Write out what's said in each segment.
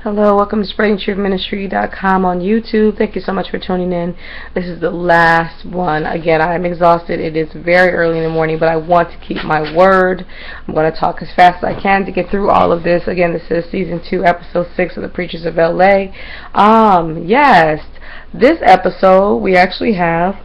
Hello, welcome to SpreadingTruthMinistry.com on YouTube. Thank you so much for tuning in. This is the last one. Again, I am exhausted. It is very early in the morning, but I want to keep my word. I'm going to talk as fast as I can to get through all of this. Again, this is Season 2, Episode 6 of The Preachers of LA. Yes, this episode, we actually have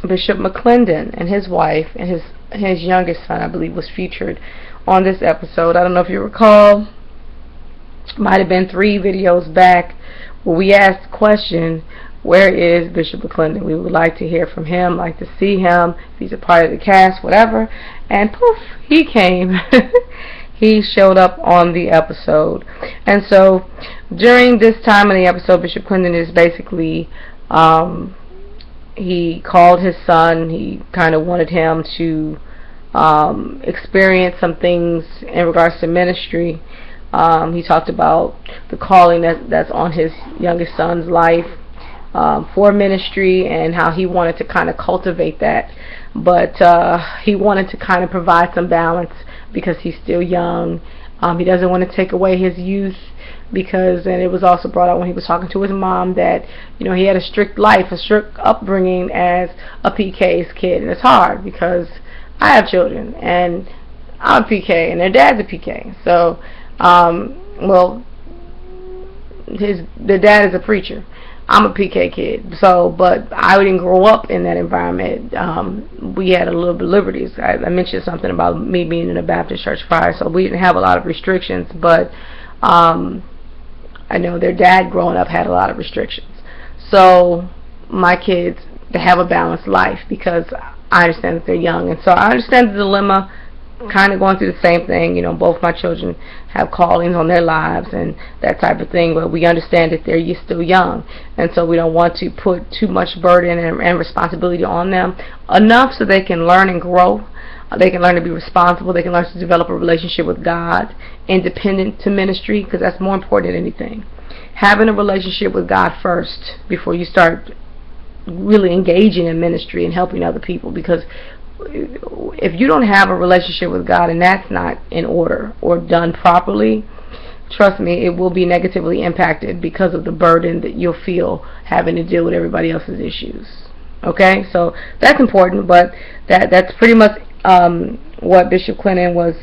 Bishop McClendon and his wife and his youngest son, I believe, was featured on this episode. I don't know if you recall. Might have been 3 videos back where we asked the question, where is Bishop McClendon? We would like to hear from him, like to see him, if he's a part of the cast, whatever. And poof, he came. He showed up on the episode. And so during this time in the episode, Bishop McClendon is basically, he called his son. He kind of wanted him to experience some things in regards to ministry. He talked about the calling that's on his youngest son's life for ministry and how he wanted to kind of cultivate that. But he wanted to kind of provide some balance because he's still young. He doesn't want to take away his youth because, and it was also brought out when he was talking to his mom, that, you know, he had a strict life, a strict upbringing as a PK's kid. And it's hard because I have children and I'm a PK and their dad's a PK. So well, their dad is a preacher. I'm a PK kid, so, but I didn't grow up in that environment. We had a little bit of liberties. I mentioned something about me being in a Baptist church prior, so we didn't have a lot of restrictions, but I know their dad growing up had a lot of restrictions. So my kids, they have a balanced life because I understand that they're young, and so I understand the dilemma, kind of going through the same thing. You know, both my children have callings on their lives and that type of thing, but we understand that they're still young, and so we don't want to put too much burden and responsibility on them, enough so they can learn and grow. They can learn to be responsible. They can learn to develop a relationship with God, independent to ministry, because that's more important than anything. Having a relationship with God first before you start really engaging in ministry and helping other people, because if you don't have a relationship with God and that's not in order or done properly, trust me, it will be negatively impacted because of the burden that you'll feel having to deal with everybody else's issues. Okay, so that's important, but that's pretty much what Bishop McClendon was.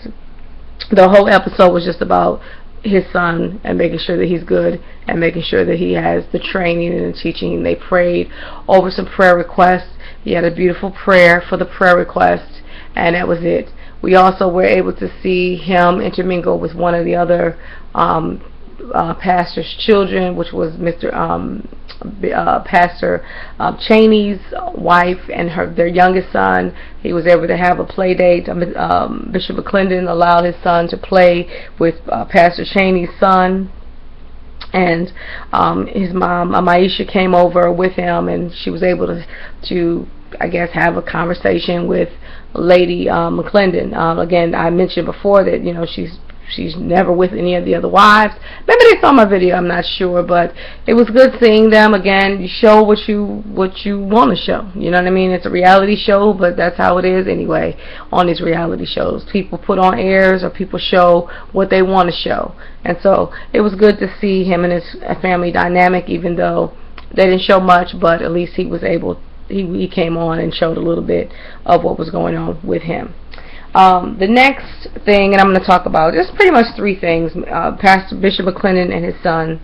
The whole episode was just about his son and making sure that he's good and making sure that he has the training and the teaching. They prayed over some prayer requests. He had a beautiful prayer for the prayer request, and that was it. We also were able to see him intermingle with one of the other pastor's children, which was Mr. Pastor Cheney's wife and their youngest son. He was able to have a play date. Bishop McClendon allowed his son to play with Pastor Cheney's son, and his mom Maisha came over with him, and she was able to I guess have a conversation with Lady McClendon. Again, I mentioned before that, you know, she's never with any of the other wives. Maybe they saw my video, I'm not sure, but it was good seeing them. Again, you show what you want to show. You know what I mean? It's a reality show, but that's how it is anyway on these reality shows. People put on airs or people show what they want to show. And so it was good to see him and his family dynamic, even though they didn't show much, but at least he was able, he came on and showed a little bit of what was going on with him. The next thing, and I'm going to talk about just pretty much 3 things: Pastor Bishop McClendon and his son,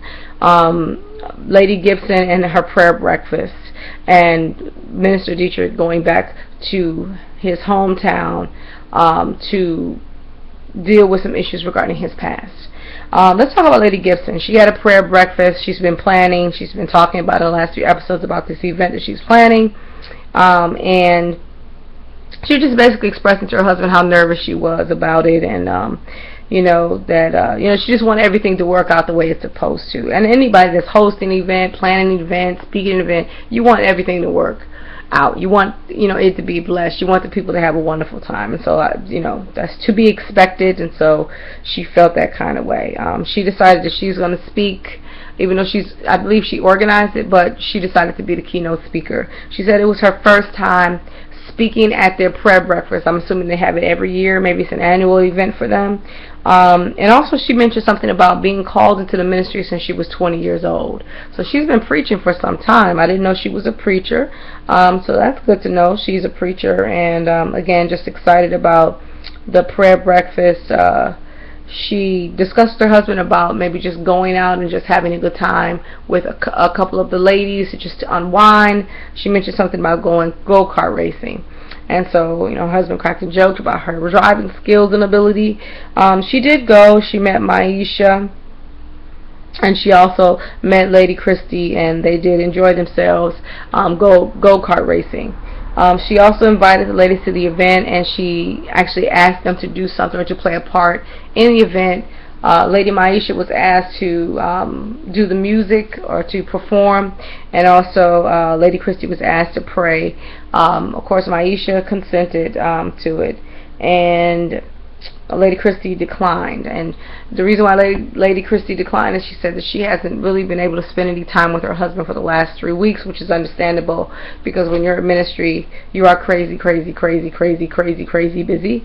Lady Gibson and her prayer breakfast, and Minister Dietrich going back to his hometown to deal with some issues regarding his past. Let's talk about Lady Gibson. She had a prayer breakfast. She's been planning. She's been talking about in the last few episodes about this event that she's planning, and she was just basically expressing to her husband how nervous she was about it, and you know, that you know, she just wanted everything to work out the way it's supposed to. And anybody that's hosting an event, planning an event, speaking an event, you want everything to work out. You want, you know, it to be blessed. You want the people to have a wonderful time. And so, you know, that's to be expected. And so she felt that kind of way. She decided that she's going to speak, even though I believe she organized it, but she decided to be the keynote speaker. She said it was her first time speaking at their prayer breakfast. I'm assuming they have it every year. Maybe it's an annual event for them. And also she mentioned something about being called into the ministry since she was 20 years old. So she's been preaching for some time. I didn't know she was a preacher. So that's good to know. She's a preacher. And again, just excited about the prayer breakfast. She discussed with her husband about maybe just going out and just having a good time with a couple of the ladies just to unwind. She mentioned something about going go-kart racing. And so, her husband cracked a joke about her driving skills and ability. She did go. She met Maisha, and she also met Lady Christy, and they did enjoy themselves go-kart racing. She also invited the ladies to the event, and she actually asked them to do something or to play a part in the event. Lady Maisha was asked to do the music or to perform, and also Lady Christy was asked to pray. Of course, Maisha consented to it, and Lady Christy declined. And the reason why Lady Christy declined is she said that she hasn't really been able to spend any time with her husband for the last 3 weeks, which is understandable because when you're in ministry, you are crazy busy.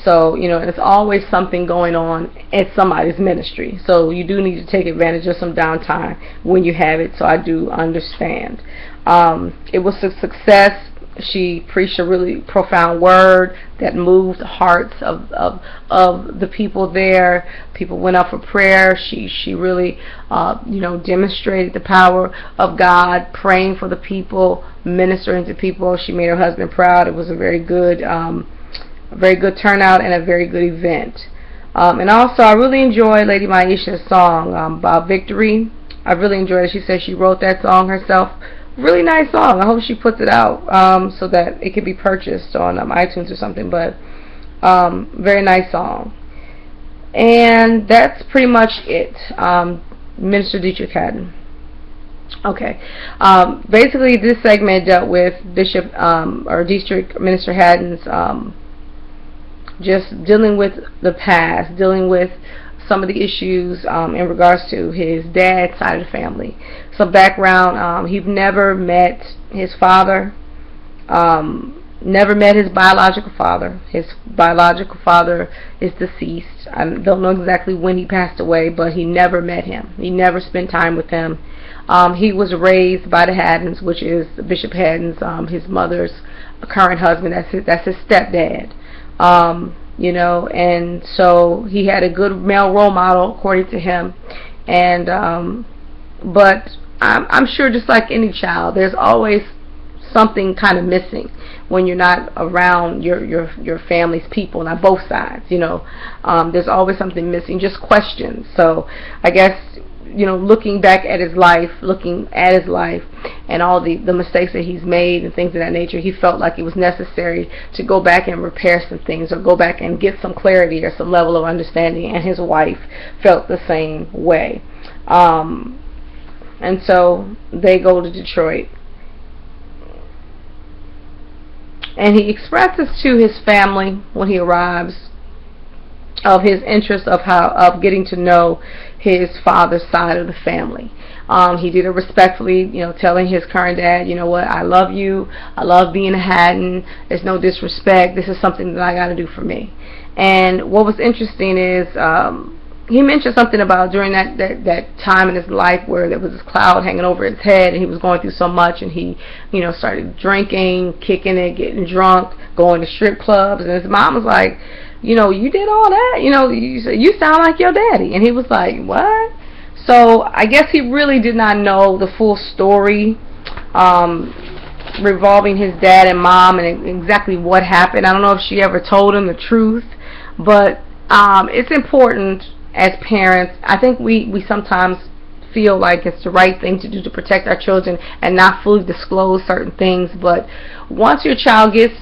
So, there's always something going on at somebody's ministry. So you do need to take advantage of some downtime when you have it. So I do understand. It was a success. She preached a really profound word that moved the hearts of the people there. People went up for prayer. She really demonstrated the power of God, praying for the people, ministering to people. She made her husband proud. It was a very good turnout and a very good event. And also, I really enjoyed Lady Maisha's song about victory. I really enjoyed it. She said she wrote that song herself. Really nice song. I hope she puts it out so that it can be purchased on iTunes or something. But very nice song. And that's pretty much it. Minister Dietrich Haddon. Okay. Basically, this segment dealt with Bishop or Dietrich Minister Haddon's just dealing with the past, dealing with some of the issues in regards to his dad's side of the family. Some background, he never met his father, never met his biological father. His biological father is deceased. I don't know exactly when he passed away, but he never met him. He never spent time with him. He was raised by the Haddons, which is Bishop Haddon's, his mother's current husband. That's his stepdad. And so he had a good male role model according to him, and but I'm sure just like any child, there's always something kind of missing when you're not around your family's people, not both sides. There's always something missing, just questions. So I guess looking back at his life, and all the mistakes that he's made and things of that nature, he felt like it was necessary to go back and repair some things or go back and get some clarity or some level of understanding, and his wife felt the same way. And so they go to Detroit. And he expresses to his family when he arrives of his interest of getting to know his father's side of the family. He did it respectfully, telling his current dad, I love you. I love being a Haddon. There's no disrespect. This is something that I got to do for me. And what was interesting is he mentioned something about during that time in his life where there was this cloud hanging over his head and he was going through so much, and he started drinking, kicking it, getting drunk, going to strip clubs, and his mom was like, you did all that, you sound like your daddy. And he was like, what? So I guess he really did not know the full story revolving his dad and mom and exactly what happened. I don't know if she ever told him the truth, but it's important as parents. I think we sometimes feel like it's the right thing to do to protect our children and not fully disclose certain things, but once your child gets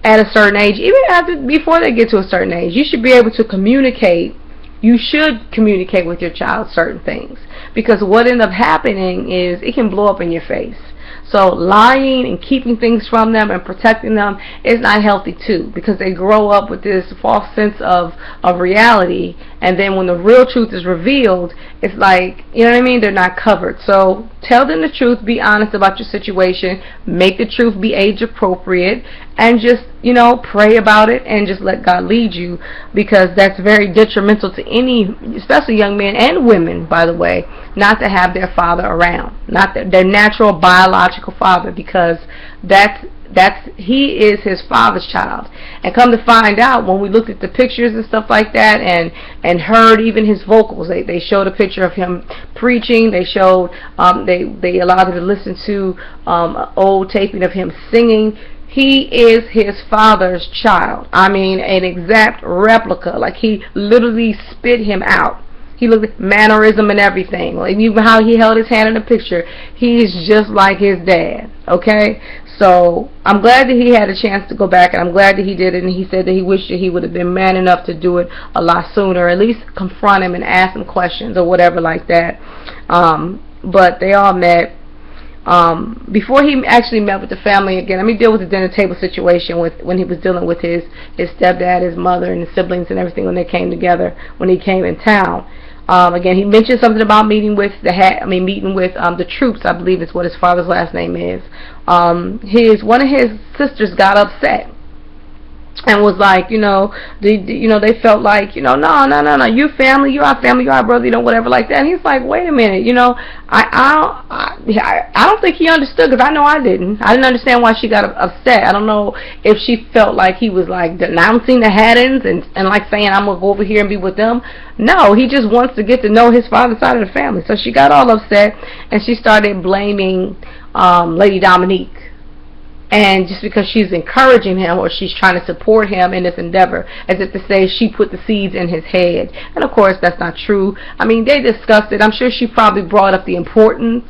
at a certain age, even before they get to a certain age, you should be able to communicate. You should communicate with your child certain things, because what ends up happening is it can blow up in your face. So lying and keeping things from them and protecting them is not healthy too, because they grow up with this false sense of reality, and then when the real truth is revealed, it's like, you know what I mean, they're not covered. So tell them the truth, be honest about your situation, make the truth be age appropriate, and just, pray about it and just let God lead you, because that's very detrimental to any, especially young men and women, by the way, not to have their father around, not their natural biological father, because he is his father's child. And come to find out, when we looked at the pictures and stuff like that, and heard even his vocals, they showed a picture of him preaching. They showed they allowed him to listen to an old taping of him singing. He is his father's child. I mean, an exact replica. Like, he literally spit him out. He looked at mannerism and everything. Like, even how he held his hand in the picture, he's just like his dad. Okay? So I'm glad that he had a chance to go back, and I'm glad that he did it, and he said that he wished that he would have been man enough to do it a lot sooner, at least confront him and ask him questions or whatever like that. But they all met. Before he actually met with the family again, let me deal with the dinner table situation when he was dealing with his stepdad, his mother, and his siblings and everything when they came together, when he came in town. Again, he mentioned something about meeting with the troops, I believe is what his father's last name is. One of his sisters got upset and was like, they felt like, no, you family, you're our family, you're our brother, whatever like that. And he's like, wait a minute, I don't think he understood, because I know I didn't understand why she got upset. I don't know if she felt like he was like denouncing the Haddons and like saying, I'm gonna go over here and be with them. No, he just wants to get to know his father's side of the family. So she got all upset and she started blaming Lady Dominique. And just because she's encouraging him, or she's trying to support him in this endeavor, as if to say she put the seeds in his head. And of course that's not true. I mean, they discussed it. I'm sure she probably brought up the importance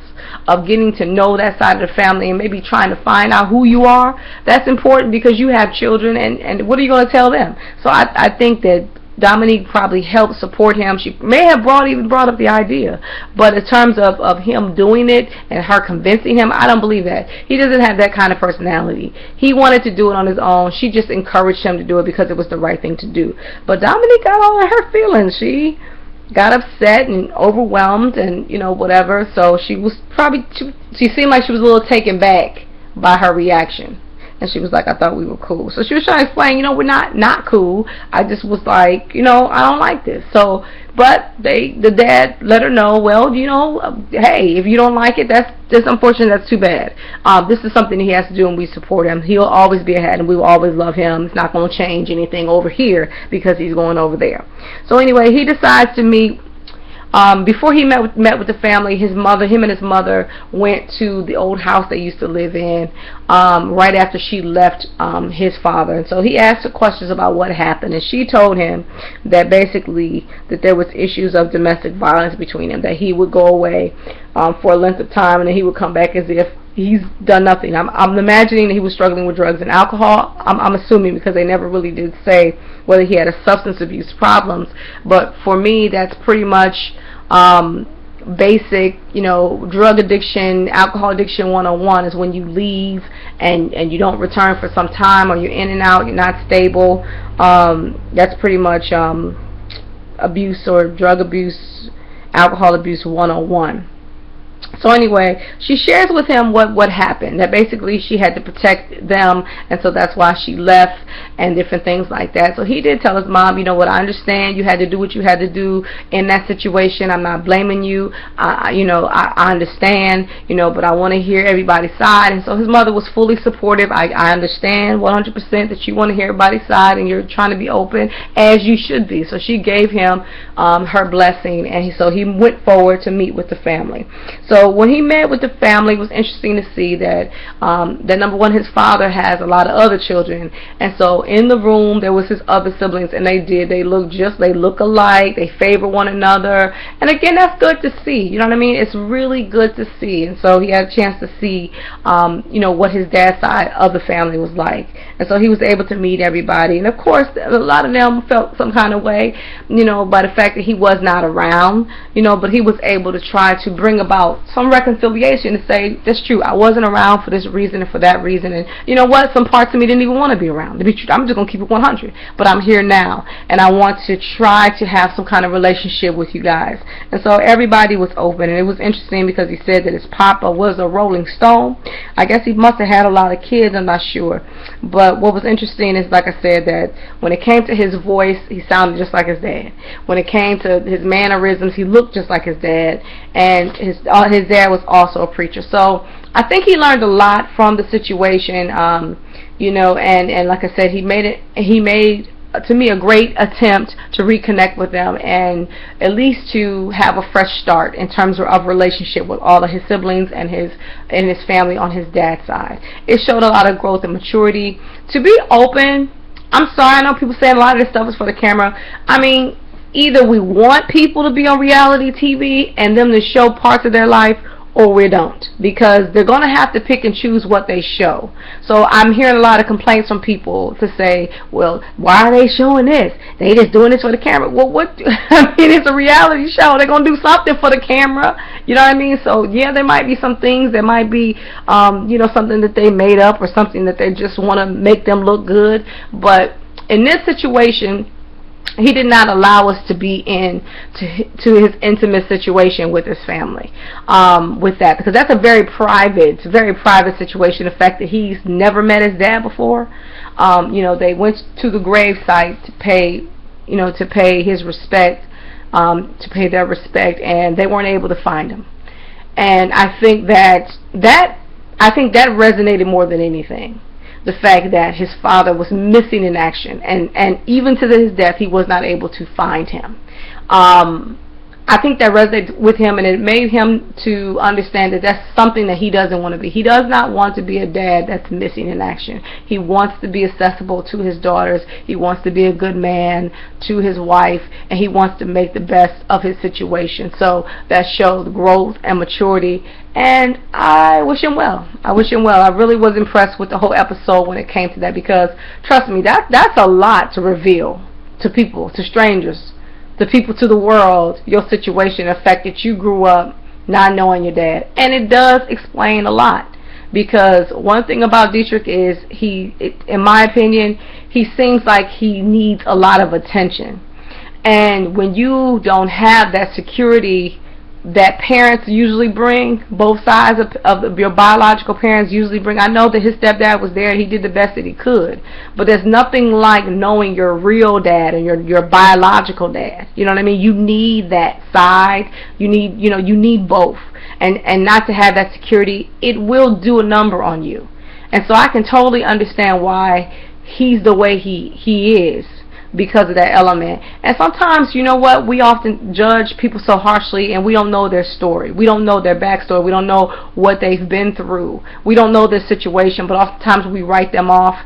of getting to know that side of the family, and maybe trying to find out who you are. That's important, because you have children, and what are you going to tell them? So I think that Dominique probably helped support him. She may have even brought up the idea, but in terms of him doing it and her convincing him, I don't believe that. He doesn't have that kind of personality. He wanted to do it on his own. She just encouraged him to do it because it was the right thing to do. But Dominique got all of her feelings. She got upset and overwhelmed and whatever. So she was probably she seemed like she was a little taken back by her reaction. And she was like, I thought we were cool. So she was trying to explain, we're not cool. I just was like, I don't like this. So, but the dad let her know, well, hey, if you don't like it, that's unfortunate. That's too bad. This is something he has to do, and we support him. He'll always be ahead, and we will always love him. It's not going to change anything over here because he's going over there. So anyway, he decides to meet. Before he met with the family, him and his mother went to the old house they used to live in right after she left his father. And so he asked her questions about what happened, and she told him that basically that there was issues of domestic violence between them, that he would go away for a length of time, and then he would come back as if he's done nothing. I'm imagining that he was struggling with drugs and alcohol. I'm assuming, because they never really did say whether he had a substance abuse problems. But for me, that's pretty much basic, drug addiction, alcohol addiction 101 is when you leave and you don't return for some time, or you're in and out, you're not stable. That's pretty much abuse or drug abuse, alcohol abuse 101. So anyway, she shares with him what happened, that basically she had to protect them, and so that's why she left and different things like that. So he did tell his mom, what, I understand you had to do what you had to do in that situation. I'm not blaming you. I understand, but I want to hear everybody's side. And so his mother was fully supportive. I understand 100% that you want to hear everybody's side, and you're trying to be open, as you should be. So she gave him her blessing, and so he went forward to meet with the family. So when he met with the family, it was interesting to see that number one, his father has a lot of other children, and so in the room there was his other siblings, and they look alike, they favor one another, and again, that's good to see. You know what I mean? It's really good to see. And so he had a chance to see what his dad's side of the family was like, and so he was able to meet everybody. And of course, a lot of them felt some kind of way, by the fact that he was not around, but he was able to try to bring about some reconciliation to say, that's true, I wasn't around for this reason and for that reason, and you know what, some parts of me didn't even want to be around. To be true, I'm just going to keep it 100, but I'm here now, and I want to try to have some kind of relationship with you guys. And so everybody was open, and it was interesting because he said that his papa was a Rolling Stone. I guess he must have had a lot of kids, I'm not sure. But what was interesting is, like I said, that when it came to his voice, he sounded just like his dad. When it came to his mannerisms, he looked just like his dad, and his dad was also a preacher. So I think he learned a lot from the situation, you know, and like I said, he made to me a great attempt to reconnect with them, and at least to have a fresh start in terms of relationship with all of his siblings and his family on his dad's side. It showed a lot of growth and maturity. To be open, I'm sorry, I know people say a lot of this stuff is for the camera. I mean, either we want people to be on reality TV and them to show parts of their life, or we don't, because they're going to have to pick and choose what they show. So I'm hearing a lot of complaints from people to say, well, why are they showing this? They just doing this for the camera. Well, what? I mean, it's a reality show. They're going to do something for the camera. You know what I mean? So yeah, there might be some things that might be, you know, something that they made up or something that they just want to make them look good. But in this situation, he did not allow us to be to his intimate situation with his family, with that, because that's a very private situation. The fact that he's never met his dad before, you know, they went to the grave site to pay his respect, to pay their respect, and they weren't able to find him. And I think that resonated more than anything. The fact that his father was missing in action, and even to his death, he was not able to find him. I think that resonated with him, and it made him to understand that that's something that he doesn't want to be. He does not want to be a dad that's missing in action. He wants to be accessible to his daughters. He wants to be a good man to his wife, and he wants to make the best of his situation. So that showed growth and maturity, and I wish him well. I wish him well. I really was impressed with the whole episode when it came to that, because trust me, that's a lot to reveal to people, to strangers, to people, to the world, your situation, the fact that you grew up not knowing your dad. And it does explain a lot, because one thing about Dietrich is in my opinion, he seems like he needs a lot of attention. And when you don't have that security that parents usually bring, both sides of your biological parents usually bring. I know that his stepdad was there and he did the best that he could, but there's nothing like knowing your real dad and your biological dad. You know what I mean? You need that side. You need both. And not to have that security, it will do a number on you. And so I can totally understand why he's the way he is, because of that element. And sometimes, you know what, we often judge people so harshly, and we don't know their story. We don't know their backstory. We don't know what they've been through. We don't know their situation, but oftentimes we write them off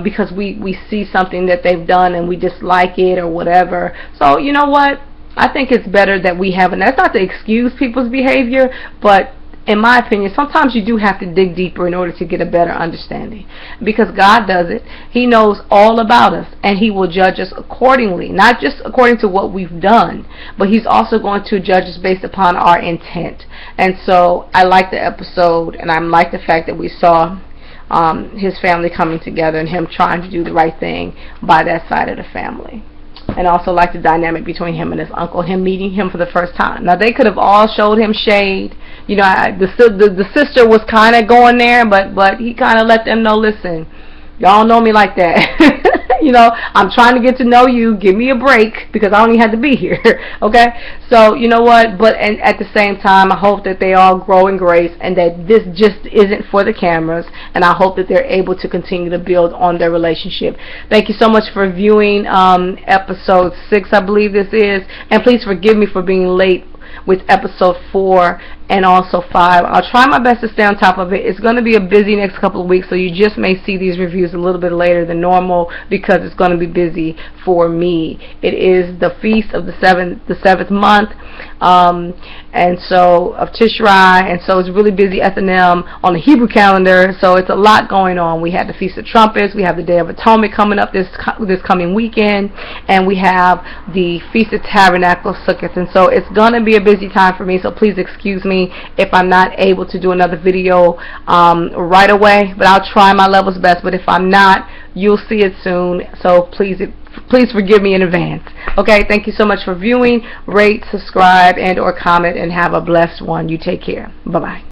because we see something that they've done and we dislike it or whatever. So, you know what, I think it's better that we have, and that's not to excuse people's behavior, but in my opinion, sometimes you do have to dig deeper in order to get a better understanding, because God does it. He knows all about us, and He will judge us accordingly, not just according to what we've done, but He's also going to judge us based upon our intent. And so I like the episode, and I like the fact that we saw his family coming together and him trying to do the right thing by that side of the family. And also like the dynamic between him and his uncle, him meeting him for the first time. Now, they could have all showed him shade. You know, the sister was kind of going there, but he kind of let them know, listen, y'all know me like that. You know, I'm trying to get to know you. Give me a break, because I don't even have to be here. Okay? So, you know what? But and at the same time, I hope that they all grow in grace, and that this just isn't for the cameras. And I hope that they're able to continue to build on their relationship. Thank you so much for viewing episode 6, I believe this is. And please forgive me for being late with episode 4 and also 5. I'll try my best to stay on top of it. It's going to be a busy next couple of weeks, so you just may see these reviews a little bit later than normal, because it's going to be busy for me. It is the feast of the seventh month, and so of Tishrei, and so it's really busy S&M on the Hebrew calendar. So it's a lot going on. We had the Feast of Trumpets, we have the Day of Atonement coming up this coming weekend, and we have the Feast of Tabernacles, Sukkot, and so it's gonna be a busy time for me. So please excuse me if I'm not able to do another video right away, but I'll try my level's best. But if I'm not, you'll see it soon. So please forgive me in advance. Okay, thank you so much for viewing. Rate, subscribe, and or comment, and have a blessed one. You take care. Bye bye.